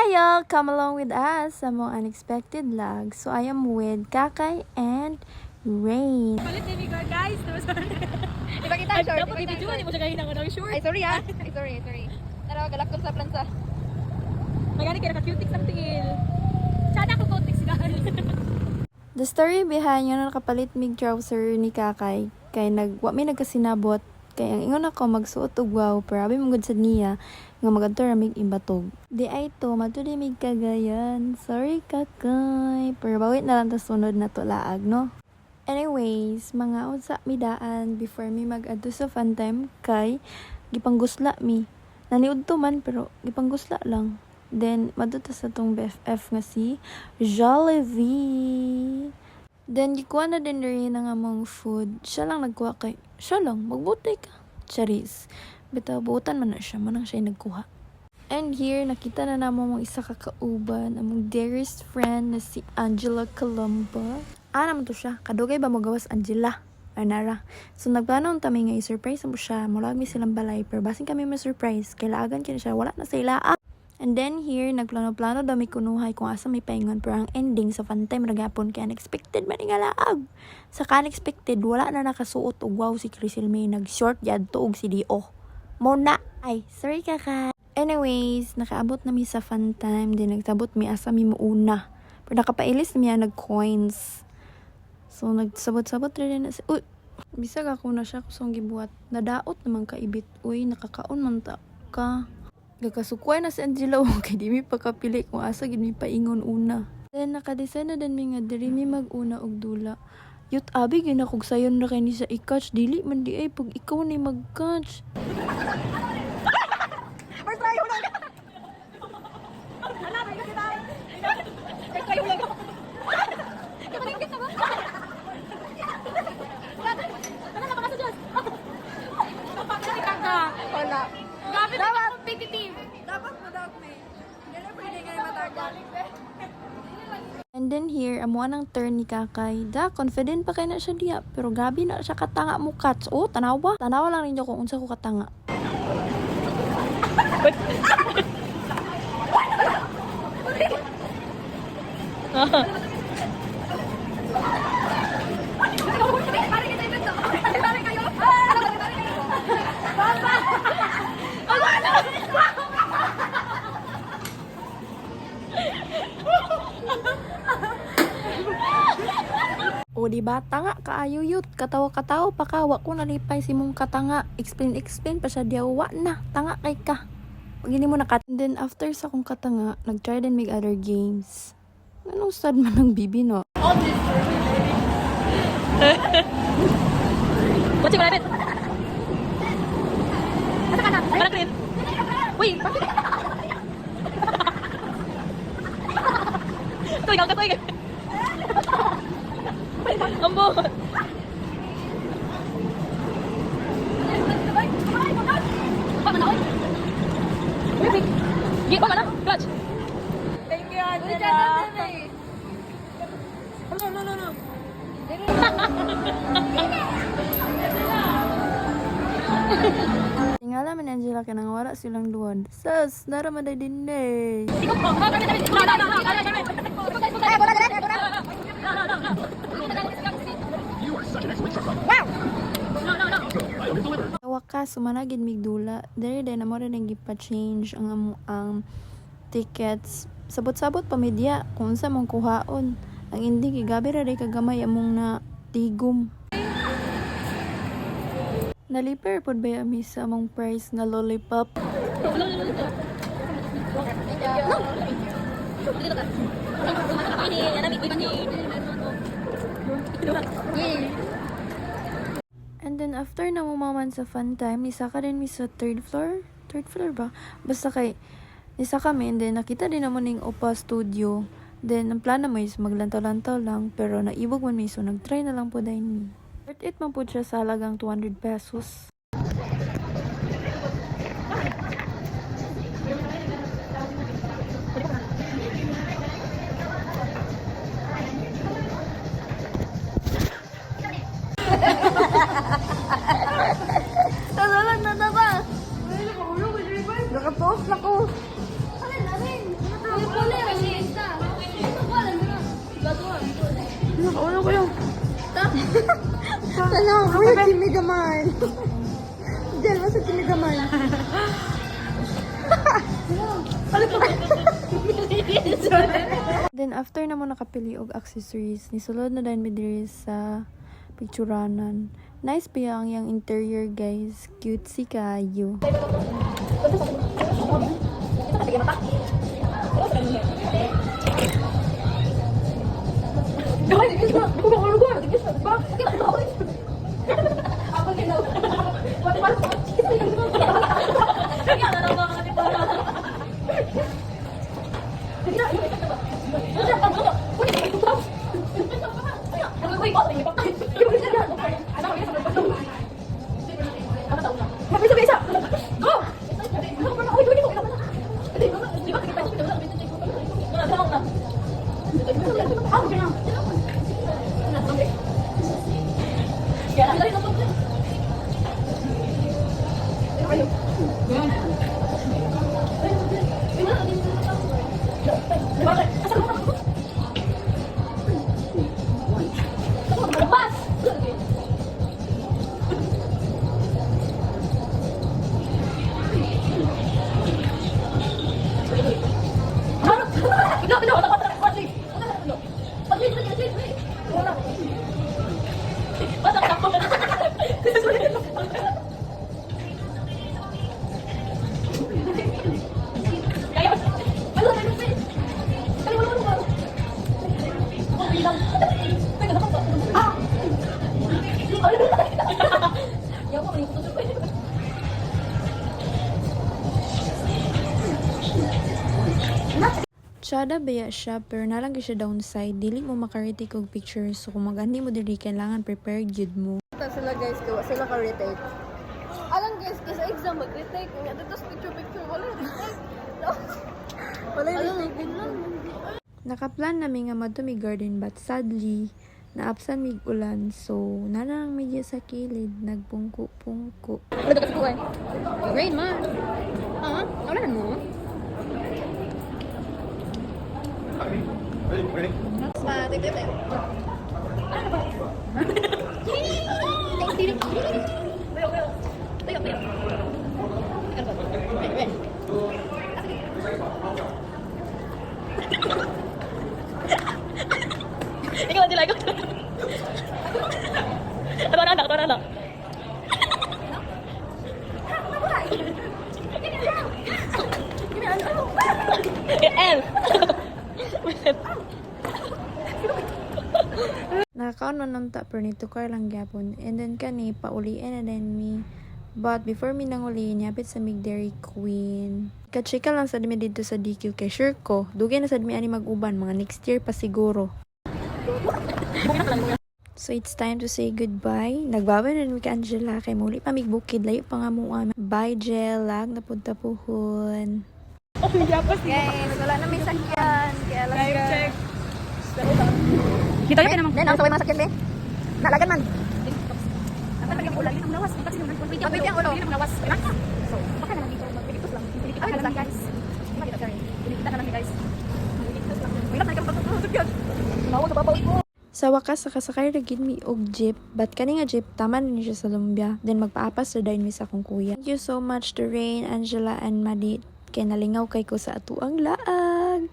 Hayo! Come along with us sa mga unexpected vlog. So, I am with Kakay and Rain. Palit ni Miguel, guys. Ipakita ang short. Dapat i-video, hindi mo siya kahinang ng short. Ay, sorry ha. Ay, sorry. Tara, galakton sa plansa. Magani kaya naka-cutic sa tingil. Tsada ko cutic guys. The story behind yun nakapalit mig trouser ni Kakay. Kay may nagkasinabot. Kay ang ingon ako magsuot og wow. Pero abi mong sad niya nga magadto ra mig imbatog. Di ay to, matudi mig kagayan. Sorry Kakay. Pero bawit na lang ta sunod na to laag, no? Anyways, mga unsa mi daan before mi mag-adto sa fun time kay gipanggusla mi. Naniud to man pero gipanggusla lang. Then madto sa tong BFF nga si Jollibee. Then gikuha na din rin ang among food. Siya lang nagkuha kay siya lang magbutay ka. Charis. Bitaw buutan man na siya, manang siya nagkuha. And here nakita na namo mong isa ka kauban, among dearest friend na si Angela Colomba. Naman to siya. Kadugay ba mo gawas Angela? Nara. So nagplano kami nga i-surprise mo siya. Mulag mi silang balay pero basing kami ma-surprise. Kailangan kina siya wala na sa ila. And then here nagplano-plano daw mi kunuhay kung asa may paingon pero ang ending sa fun time ragapon kay unexpected man nga laag. Sa unexpected wala na nakasuot og wow si Crisel May nag-short yadto og si Dio. Mona ay sorry Kaka. Anyways, nakaabot na mi sa fun time din nagtabot mi asa mi muuna. Pero nakapailis mi nag-coins. So, nagsabot-sabot rin na siya. Uy! Bisag ako na siya kusong gibuhat. Nadaot naman kaibit. Uy, nakakaon man ta ka. Gagasukway na si Angela. Kaya di mi pagkapili kung asa gid mi paingon una. Then, nakadesign na din mi nga diri mi mag-una og dula. Yut abi, ginakog sayon na kay ni sa i-catch. Dili man di ay pag ikaw ni mag-catch. Wala. Dapat competitive. Dapat mo daw may. Hindi pwede nga matagal. And then here, amuan ang turn ni Kakay. Confident pa kay na siya diya. Pero gabi na siya katanga mo catch. Oh, tanawa. Tanawa lang ninyo kung unsa ko katanga. O diba, tanga kaayuyut, katawa-katawa pa ka, wa ko nalipay si mong katanga, explain pa siya diya, wa na, tanga kay ka. Pag hindi mo nakat. And then after sa kong katanga, nag-try din make other games. Anong sad man ng bibi, no? Watching rabbit. Asa ka na? Parang clean. Uy, bakit? Tuigaw ka, tuigaw. Ambot. Git pa ka na? Clutch. Thank you, Angela. No. Tingala man Angela ka nang wala silang duwan. Sas, naramaday din eh. Ikot po. Sa wakas, sumanagid mig dula. Dere na mo rin gipa-change ang tickets. Sabot-sabot pa media kung sa mong kuhaon. Ang hindi gigabi ra day kagamay among na tigom. Naliper pod ba ami sa among price na lollipop? And then after na mumaman sa fun time, isa ka din mi sa third floor ba? Basta kay isa kami and then nakita din naman ning Opa Studio. Then ang plano mo is maglantaw-lantaw lang pero naibog man mi so nagtry na lang po dahil mi. Worth it man po siya sa halagang 200 pesos. Tasalan na ba? Nakapost na ko. Alin. Ano? Wala si Megaman. Diyan, masa si Megaman. Then after na mo nakapili og accessories, nisulod na din mi diri sa picturanan. Nice pa yung interior guys. Cutesy kayo. Tsada baya siya, pero nalang siya downside. Dili mo makaritik og pictures. So kung magandi mo dili, kailangan prepared jud mo. Ito sila guys, kawa sila ka-retake. Alam guys, kasi exam mag-retake. Ito picture, wala retake. Wala retake din lang. Nakaplan nami nga madumi garden but sadly, naapsan mig ulan. So, nanang medyo sa kilid, nagpungko-pungko. Ano ka sa kuwan? Rain man. Wala na mo. Ikaw ang dilay ko. Ito na anak. L. Nakakaon man nung ta, pero nitukar lang gyapon. And then kani, pauliin na din mi. But before mi nanguli, nyapit sa mig Dairy Queen. Kachika lang sa dimi dito sa DQ kay sure ko. Dugay na sa dimi ani mag-uban, mga next year pa siguro. So it's time to say goodbye. Nagbabay na mi ka Angela kay muli pa mig bukid, layo pa nga mo. Bye Jel, lag na punta puhon. Guys, wala na may sakyan. Kaya lang check. Kita ka naman. Then, ang saway mga sakyan, be. Nalagan man. Ang talagang ulan. Ang lawas. Ang pwede ang ulo. Ang lawas. So, baka na lang dito. Magpiligtos lang. Ay, na lang guys. Hindi kita, sorry. Piligtan na lang guys. Magpiligtos lang. Wala na ikaw pagkakasagyan. Mawag ka papawi mo. Sa wakas, nakasakay na gid mi og jeep. But kani nga jeep, tama na ni siya sa lumbia. Then magpaapas na dahil mi sa akong kuya. Thank you so much to Rain, Angela, and Madit. Kaya nalingaw kay ko sa atuang laag.